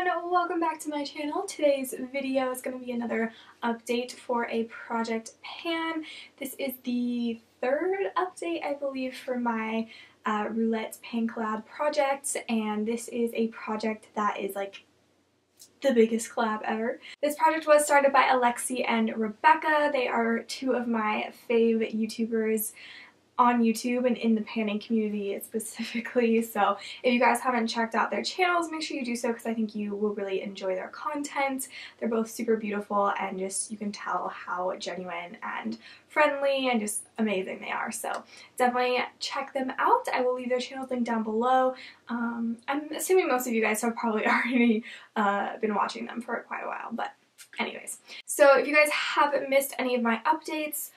everyone, welcome back to my channel. Today's video is going to be another update for a project pan. This is the third update, I believe, for my Roulette pan collab project, and this is a project that is like the biggest collab ever. This project was started by Alexi and Rebecca. They are two of my fave YouTubers on YouTube and in the panning community specifically, so if you guys haven't checked out their channels, make sure you do so because I think you will really enjoy their content. They're both super beautiful and just you can tell how genuine and friendly and just amazing they are, so definitely check them out. I will leave their channels linked down below. I'm assuming most of you guys have probably already been watching them for quite a while, but anyways. So if you guys haven't missed any of my updates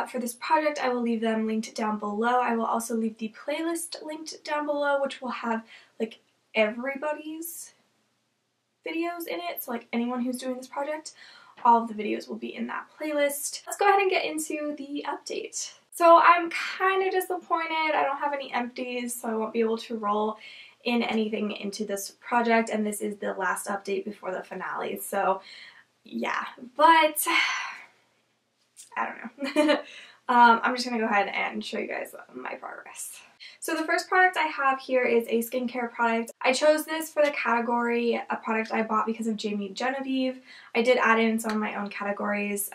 for this project, I will leave them linked down below. I will also leave the playlist linked down below, which will have like everybody's videos in it. So like anyone who's doing this project, all of the videos will be in that playlist. Let's go ahead and get into the update. So I'm kind of disappointed. I don't have any empties, so I won't be able to roll in anything into this project, and this is the last update before the finale. So yeah, but I don't know. I'm just going to go ahead and show you guys my progress. So the first product I have here is a skincare product. I chose this for the category, a product I bought because of Jamie Genevieve. I did add in some of my own categories,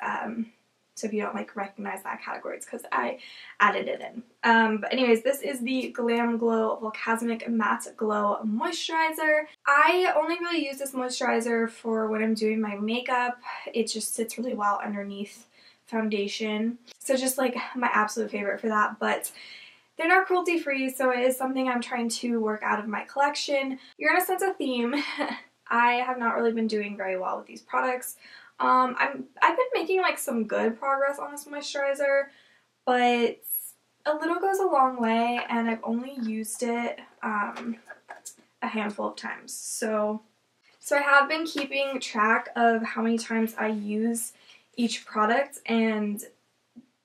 so if you don't like recognize that category, it's because I added it in. But anyways, this is the GlamGlow Volcasmic Matte Glow Moisturizer. I only really use this moisturizer for when I'm doing my makeup. It just sits really well underneath foundation, so just like my absolute favorite for that, but they're not cruelty free, so it is something I'm trying to work out of my collection. You're gonna sense a theme. I have not really been doing very well with these products. I've been making like some good progress on this moisturizer, but a little goes a long way, and I've only used it a handful of times. So I have been keeping track of how many times I use each product, and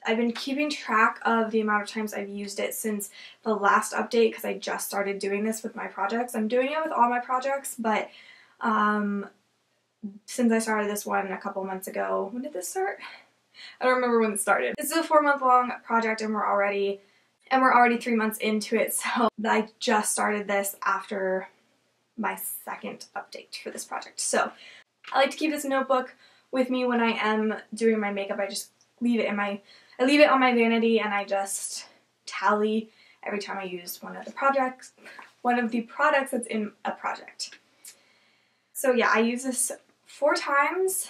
I've been keeping track of the amount of times I've used it since the last update because I just started doing this with my projects. I'm doing it with all my projects, but since I started this one a couple months ago, when did this start? I don't remember when it started. This is a 4-month-long project, and we're already 3 months into it, so I just started this after my second update for this project. So I like to keep this notebook with me when I am doing my makeup. I just leave it on my vanity, and I just tally every time I use one of the products that's in a project. So yeah, I use this 4 times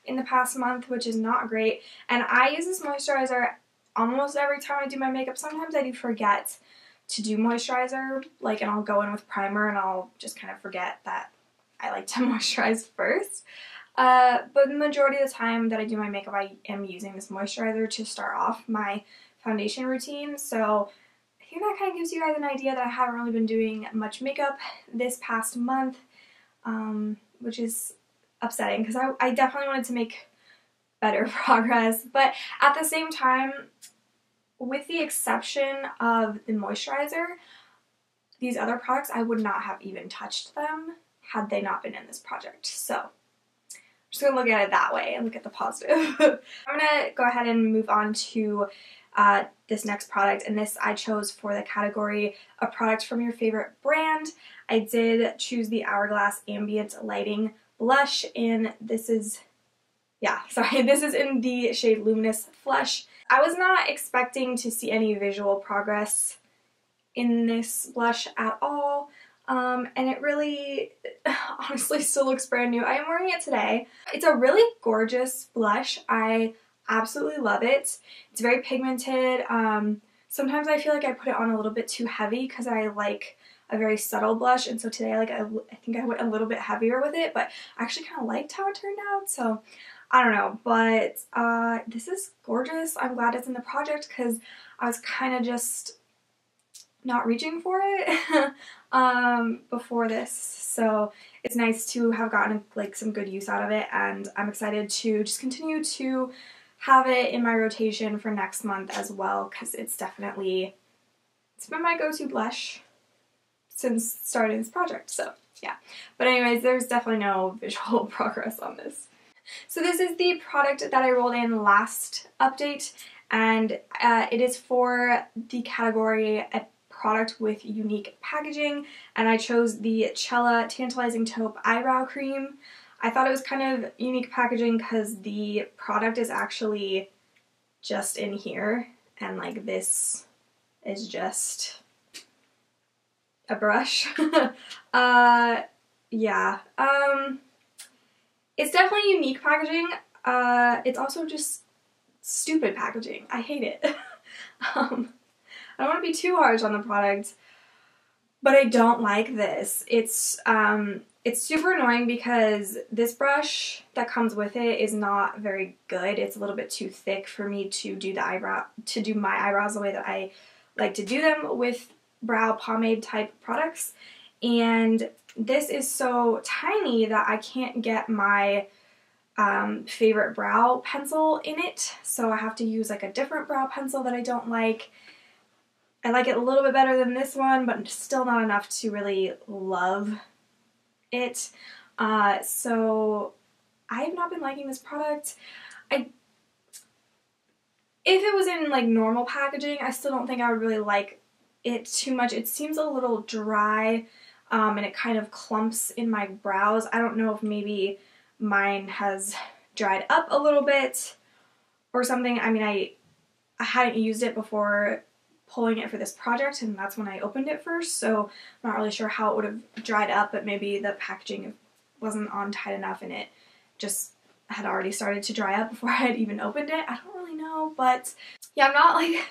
in the past month, which is not great, and I use this moisturizer almost every time I do my makeup. Sometimes I do forget to do moisturizer, like, and I'll go in with primer and I'll just kind of forget that I like to moisturize first. But the majority of the time that I do my makeup, I am using this moisturizer to start off my foundation routine. So I think that kind of gives you guys an idea that I haven't really been doing much makeup this past month, which is upsetting because I definitely wanted to make better progress. But at the same time, with the exception of the moisturizer, these other products, I would not have even touched them had they not been in this project. So just gonna look at it that way and look at the positive. I'm gonna go ahead and move on to this next product, and this I chose for the category a product from your favorite brand. I did choose the Hourglass Ambient Lighting Blush, and this is in the shade Luminous Flush. I was not expecting to see any visual progress in this blush at all. And it really, honestly, still looks brand new. I am wearing it today. It's a really gorgeous blush. I absolutely love it. It's very pigmented. Sometimes I feel like I put it on a little bit too heavy because I like a very subtle blush, and so today I think I went a little bit heavier with it, but I actually kind of liked how it turned out, so I don't know. But this is gorgeous. I'm glad it's in the project because I was kind of just not reaching for it before this, so it's nice to have gotten like some good use out of it, and I'm excited to just continue to have it in my rotation for next month as well because it's been my go-to blush since starting this project. So yeah. But anyways, there's definitely no visual progress on this. So this is the product that I rolled in last update, and it is for the category a product with unique packaging, and I chose the Chella Tantalizing Taupe Eyebrow Cream. I thought it was kind of unique packaging because the product is actually just in here, and like this is just a brush. Yeah. It's definitely unique packaging. It's also just stupid packaging. I hate it. I don't want to be too harsh on the product, but I don't like this. It's super annoying because this brush that comes with it is not very good. It's a little bit too thick for me to do my eyebrows the way that I like to do them with brow pomade type products. And this is so tiny that I can't get my favorite brow pencil in it, so I have to use like a different brow pencil that I don't like. I like it a little bit better than this one, but still not enough to really love it. So I have not been liking this product. If it was in like normal packaging, I still don't think I would really like it too much. It seems a little dry, and it kind of clumps in my brows. I don't know if maybe mine has dried up a little bit or something. I mean, I hadn't used it before pulling it for this project, and that's when I opened it first, so I'm not really sure how it would have dried up, but maybe the packaging wasn't on tight enough and it just had already started to dry up before I had even opened it. I don't really know, but yeah, I'm not like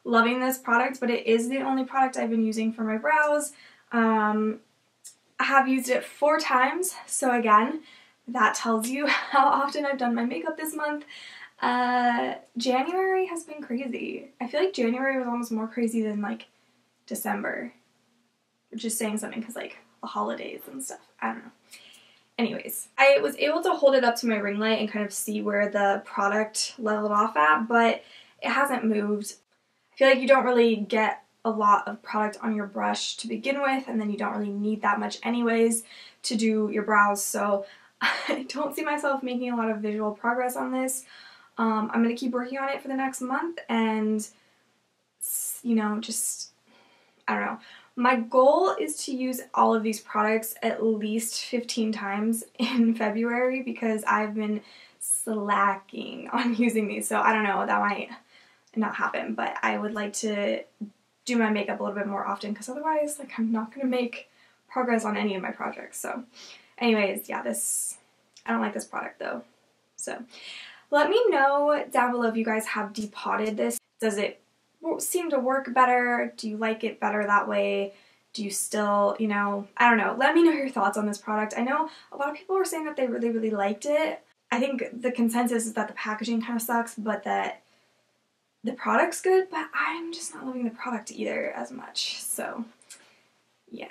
loving this product, but it is the only product I've been using for my brows. I have used it 4 times, so again, that tells you how often I've done my makeup this month. January has been crazy. I feel like January was almost more crazy than like December. Which is saying something because like the holidays and stuff. I don't know. Anyways, I was able to hold it up to my ring light and kind of see where the product leveled off at, but it hasn't moved. I feel like you don't really get a lot of product on your brush to begin with, and then you don't really need that much anyways to do your brows, so I don't see myself making a lot of visual progress on this. I'm going to keep working on it for the next month and, you know, just, I don't know. My goal is to use all of these products at least 15 times in February because I've been slacking on using these, so I don't know, that might not happen, but I would like to do my makeup a little bit more often because otherwise, like, I'm not going to make progress on any of my projects, so anyways, yeah, I don't like this product though, so let me know down below if you guys have depotted this. Does it seem to work better? Do you like it better that way? Do you still, you know, I don't know. Let me know your thoughts on this product. I know a lot of people were saying that they really, really liked it. I think the consensus is that the packaging kind of sucks, but that the product's good, but I'm just not loving the product either as much, so yeah.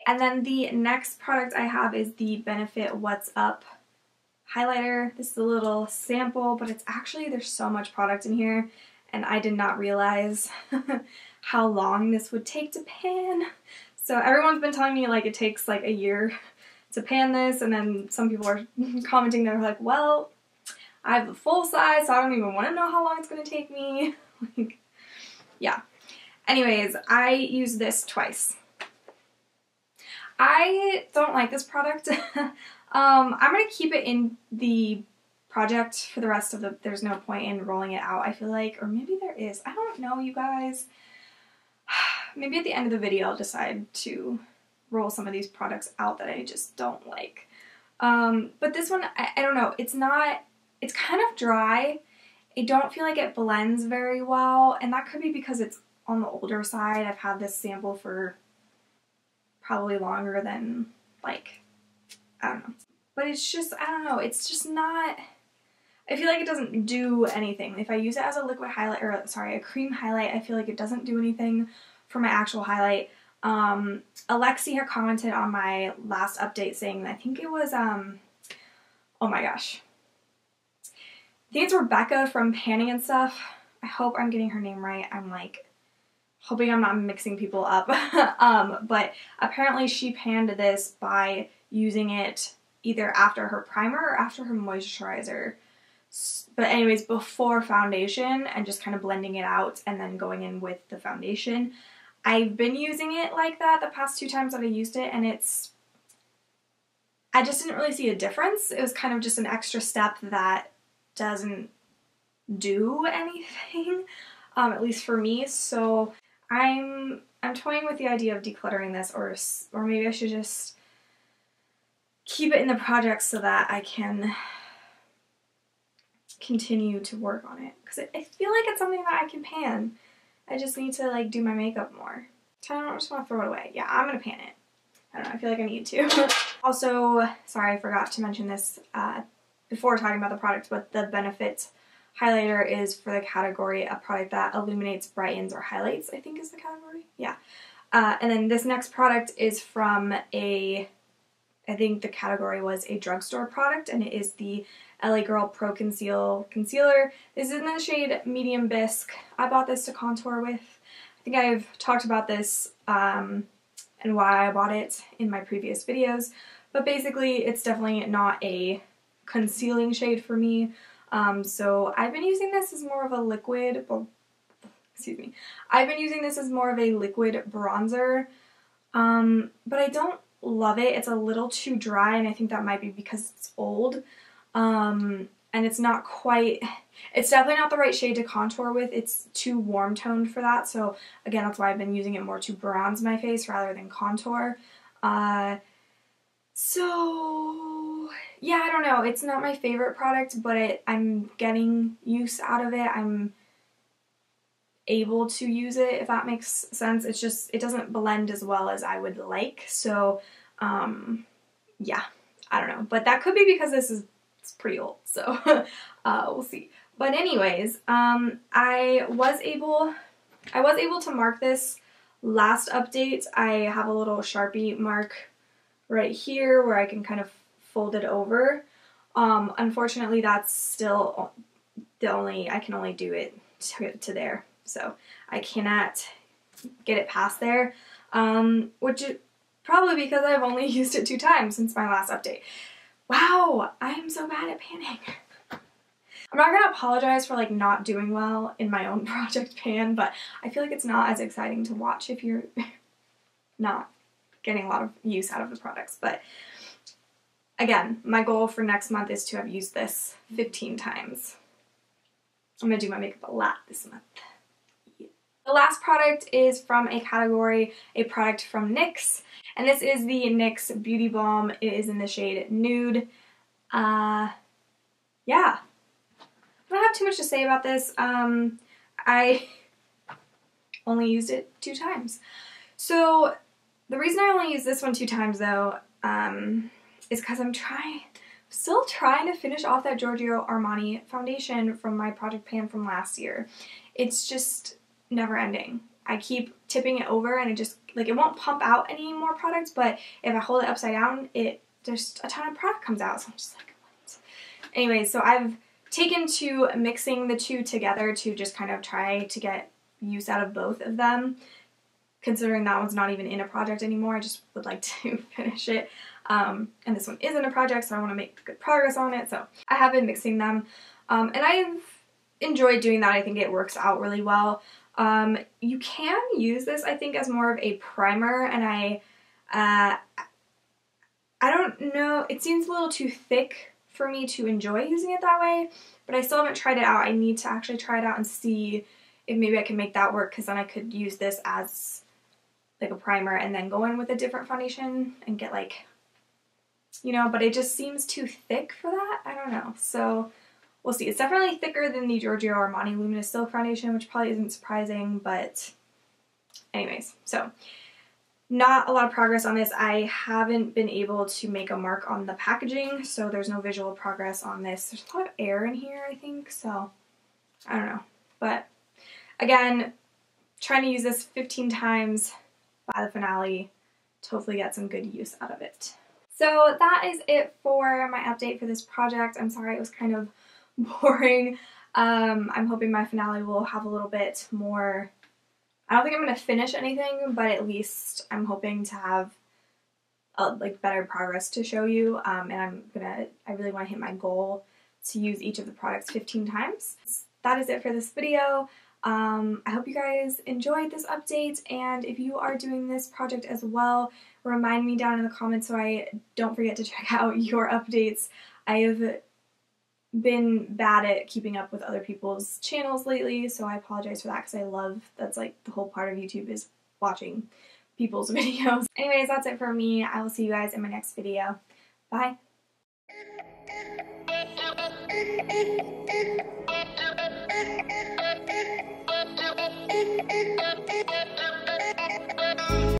And then the next product I have is the Benefit What's Up highlighter. This is a little sample, but it's actually, there's so much product in here, and I did not realize how long this would take to pan. So everyone's been telling me like it takes like a year to pan this, and then some people are commenting, they're like, well, I have the full size, so I don't even want to know how long it's going to take me. Like, yeah. Anyways, I used this twice. I don't like this product. I'm going to keep it in the project for the rest of there's no point in rolling it out, I feel like. Or maybe there is. I don't know, you guys. Maybe at the end of the video I'll decide to roll some of these products out that I just don't like. But this one, I don't know. It's kind of dry. I don't feel like it blends very well. And that could be because it's on the older side. I've had this sample for probably longer than, like, I don't know. But it's just, I don't know, it's just not, I feel like it doesn't do anything. If I use it as a liquid highlight, or sorry, a cream highlight, I feel like it doesn't do anything for my actual highlight. Alexi had commented on my last update saying, I think it was, oh my gosh. I think it's Rebecca from Panning and Stuff. I hope I'm getting her name right. I'm like hoping I'm not mixing people up. But apparently she panned this by using it either after her primer or after her moisturizer. But anyways, before foundation and just kind of blending it out and then going in with the foundation. I've been using it like that the past 2 times that I used it, and I just didn't really see a difference. It was kind of just an extra step that doesn't do anything, at least for me. So I'm toying with the idea of decluttering this, or maybe I should just keep it in the project so that I can continue to work on it, because I feel like it's something that I can pan. I just need to like do my makeup more. So I don't just want to throw it away. Yeah, I'm gonna pan it. I don't know, I feel like I need to. Also, sorry, I forgot to mention this before talking about the product, but the Benefit highlighter is for the category a product that illuminates, brightens, or highlights, I think is the category. Yeah. And then this next product is from I think the category was a drugstore product, and it is the LA Girl Pro Conceal Concealer. This is in the shade Medium Bisque. I bought this to contour with. I think I've talked about this and why I bought it in my previous videos, but basically it's definitely not a concealing shade for me. So I've been using this as more of a liquid, I've been using this as more of a liquid bronzer, but I don't love it. It's a little too dry, and I think that might be because it's old. And it's not quite, it's definitely not the right shade to contour with. It's too warm toned for that. So again, that's why I've been using it more to bronze my face rather than contour. So yeah, I don't know. It's not my favorite product, but I'm getting use out of it. I'm able to use it, if that makes sense. It's just, it doesn't blend as well as I would like. So yeah, I don't know. But that could be because it's pretty old, so we'll see. But anyways, I was able to mark this last update. I have a little Sharpie mark right here where I can kind of fold it over. Unfortunately, that's still I can only do it to there, so I cannot get it past there, which is probably because I've only used it 2 times since my last update. Wow, I am so bad at panning. I'm not gonna apologize for like not doing well in my own project pan, but I feel like it's not as exciting to watch if you're not getting a lot of use out of the products. But again, my goal for next month is to have used this 15 times. I'm gonna do my makeup a lot this month. Yeah. The last product is from a category, a product from NYX. And this is the NYX Beauty Balm. It is in the shade Nude. Yeah. I don't have too much to say about this. I only used it 2 times. So the reason I only used this one 2 times though, is because I'm still trying to finish off that Giorgio Armani foundation from my project pan from last year. It's just never ending. I keep tipping it over and it just, like, it won't pump out any more products, but if I hold it upside down, just a ton of product comes out. So I'm just like, what? Anyway, so I've taken to mixing the 2 together to just kind of try to get use out of both of them. Considering that one's not even in a project anymore, I just would like to finish it. And this one is in a project, so I want to make good progress on it. So I have been mixing them, and I've enjoyed doing that. I think it works out really well. You can use this, I think, as more of a primer, and I don't know, it seems a little too thick for me to enjoy using it that way, but I still haven't tried it out. I need to actually try it out and see if maybe I can make that work, because then I could use this as like a primer and then go in with a different foundation and get like, you know, but it just seems too thick for that. I don't know. So we'll see. It's definitely thicker than the Giorgio Armani Luminous Silk Foundation, which probably isn't surprising, but anyways, so not a lot of progress on this. I haven't been able to make a mark on the packaging, so there's no visual progress on this. There's a lot of air in here, I think, so I don't know. But again, trying to use this 15 times by the finale to hopefully get some good use out of it. So that is it for my update for this project. I'm sorry it was kind of boring. I'm hoping my finale will have a little bit more I don't think I'm going to finish anything, but at least I'm hoping to have like better progress to show you, and I really want to hit my goal to use each of the products 15 times. That is it for this video. I hope you guys enjoyed this update, and if you are doing this project as well, remind me down in the comments so I don't forget to check out your updates. I have been bad at keeping up with other people's channels lately, so I apologize for that because that's like the whole part of YouTube is watching people's videos. Anyways, that's it for me. I will see you guys in my next video. Bye!